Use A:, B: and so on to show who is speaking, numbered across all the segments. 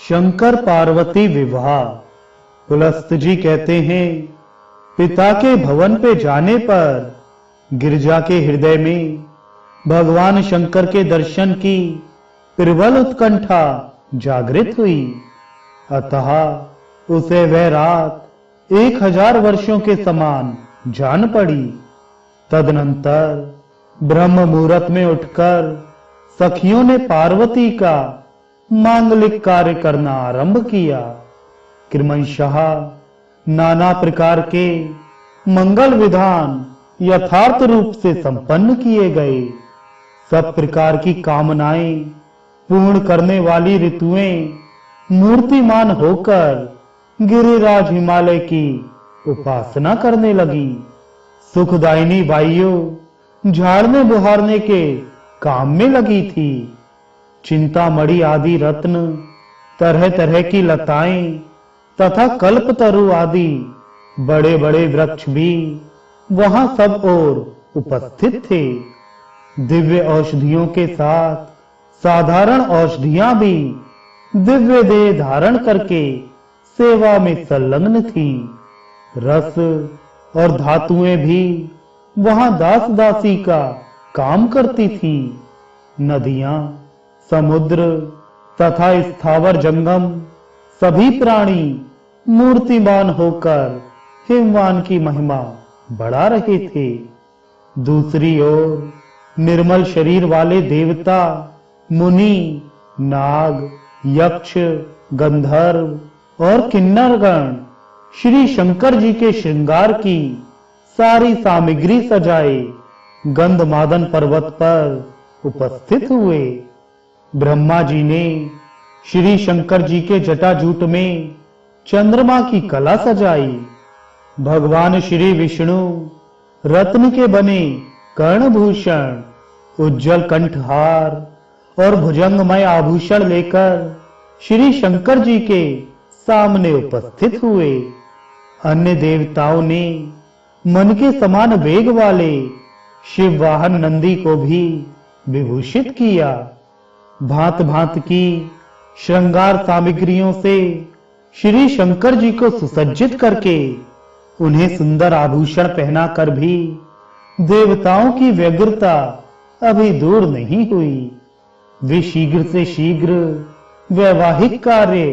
A: शंकर पार्वती विवाह। पुलस्त जी कहते हैं, पिता के भवन पे जाने पर गिरजा के हृदय में भगवान शंकर के दर्शन की प्रबल उत्कंठा जागृत हुई। अतः उसे वह रात 1000 वर्षों के समान जान पड़ी। तदनंतर ब्रह्म मुहूर्त में उठकर सखियों ने पार्वती का मांगलिक कार्य करना आरंभ किया। क्रमशः नाना प्रकार के मंगल विधान यथार्थ रूप से संपन्न किए गए। सब प्रकार की कामनाएं पूर्ण करने वाली ऋतुएं मूर्तिमान होकर गिरिराज हिमालय की उपासना करने लगी। सुखदायिनी वायु झाड़ने बुहारने के काम में लगी थी। चिंतामणि आदि रत्न, तरह तरह की लताएं तथा कल्पतरु आदि बड़े बड़े वृक्ष भी वहां सब ओर उपस्थित थे। दिव्य औषधियों के साथ साधारण औषधियां भी दिव्य देह धारण करके सेवा में संलग्न थी। रस और धातुएं भी वहां दास दासी का काम करती थी। नदियां, समुद्र तथा स्थावर जंगम सभी प्राणी मूर्तिमान होकर हिमवान की महिमा बढ़ा रहे थे। दूसरी ओर निर्मल शरीर वाले देवता, मुनि, नाग, यक्ष, गंधर्व और किन्नरगण श्री शंकर जी के श्रृंगार की सारी सामग्री सजाए गंधमादन पर्वत पर उपस्थित हुए। ब्रह्मा जी ने श्री शंकर जी के जटाजूट में चंद्रमा की कला सजाई। भगवान श्री विष्णु रत्न के बने कर्णभूषण, उज्जवल कंठहार और भुजंगमय आभूषण लेकर श्री शंकर जी के सामने उपस्थित हुए। अन्य देवताओं ने मन के समान वेग वाले शिव वाहन नंदी को भी विभूषित किया। भांत भांत की श्रृंगार सामग्रियों से श्री शंकर जी को सुसज्जित करके उन्हें सुंदर आभूषण पहनाकर भी देवताओं की व्यग्रता अभी दूर नहीं हुई। वे शीघ्र से शीघ्र वैवाहिक कार्य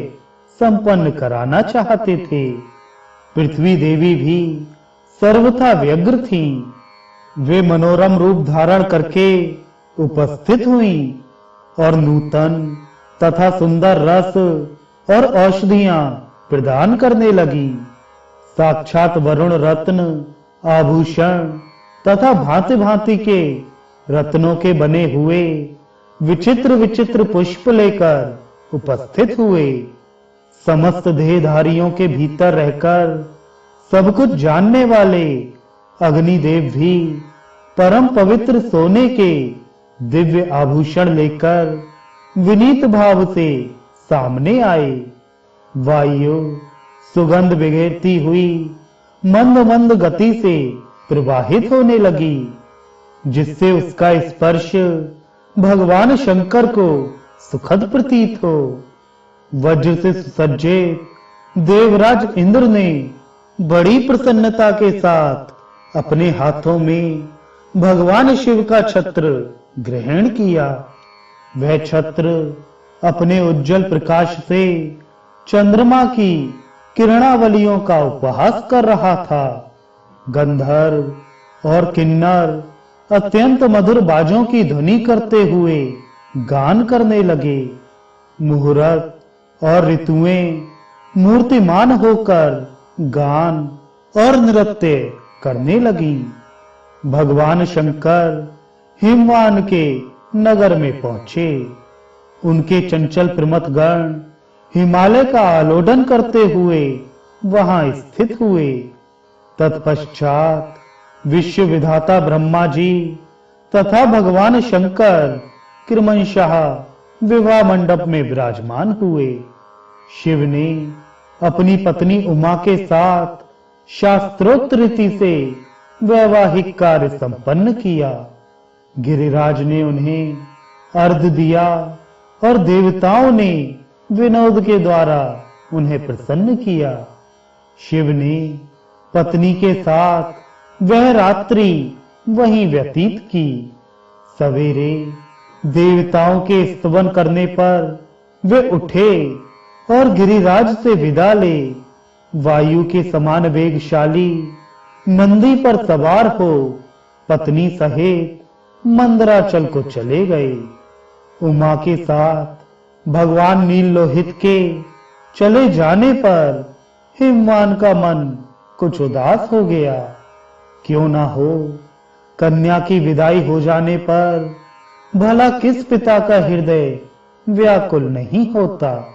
A: संपन्न कराना चाहते थे। पृथ्वी देवी भी सर्वथा व्यग्र थीं। वे मनोरम रूप धारण करके उपस्थित हुईं और नूतन तथा सुंदर रस और औषधियां प्रदान करने लगी। साक्षात वरुण रत्न, आभूषण तथा भांति भांति के रत्नों के बने हुए विचित्र विचित्र पुष्प लेकर उपस्थित हुए। समस्त देहधारियों के भीतर रहकर सब कुछ जानने वाले अग्निदेव भी परम पवित्र सोने के दिव्य आभूषण लेकर विनीत भाव से सामने आए। वायु सुगंध बिखेरती हुई मंद मंद गति से प्रवाहित होने लगी, जिससे उसका स्पर्श भगवान शंकर को सुखद प्रतीत हो। वज्र से सुसज्जित देवराज इंद्र ने बड़ी प्रसन्नता के साथ अपने हाथों में भगवान शिव का छत्र ग्रहण किया। वह छत्र अपने उज्जवल प्रकाश से चंद्रमा की किरणावलियों का उपहास कर रहा था। गंधर्व और किन्नर अत्यंत मधुर बाजों की ध्वनि करते हुए गान करने लगे। मुहूर्त और ऋतुएं मूर्तिमान होकर गान और नृत्य करने लगी। भगवान शंकर हिमवान के नगर में पहुंचे। उनके चंचल प्रमथ गण हिमालय का आलोडन करते हुए वहां स्थित हुए। तत्पश्चात विश्व विधाता ब्रह्मा जी तथा भगवान शंकर क्रमशः विवाह मंडप में विराजमान हुए। शिव ने अपनी पत्नी उमा के साथ शास्त्रोक्त रीति से वैवाहिक कार्य संपन्न किया। गिरिराज ने उन्हें अर्घ दिया और देवताओं ने विनोद के द्वारा उन्हें प्रसन्न किया। शिव ने पत्नी के साथ वह रात्रि वहीं व्यतीत की। सवेरे देवताओं के स्तवन करने पर वे उठे और गिरिराज से विदा ले वायु के समान वेगशाली नंदी पर सवार हो पत्नी सहित मंदराचल को चले गए। उमा के साथ भगवान नील लोहित के चले जाने पर हिमवान का मन कुछ उदास हो गया। क्यों ना हो, कन्या की विदाई हो जाने पर भला किस पिता का हृदय व्याकुल नहीं होता।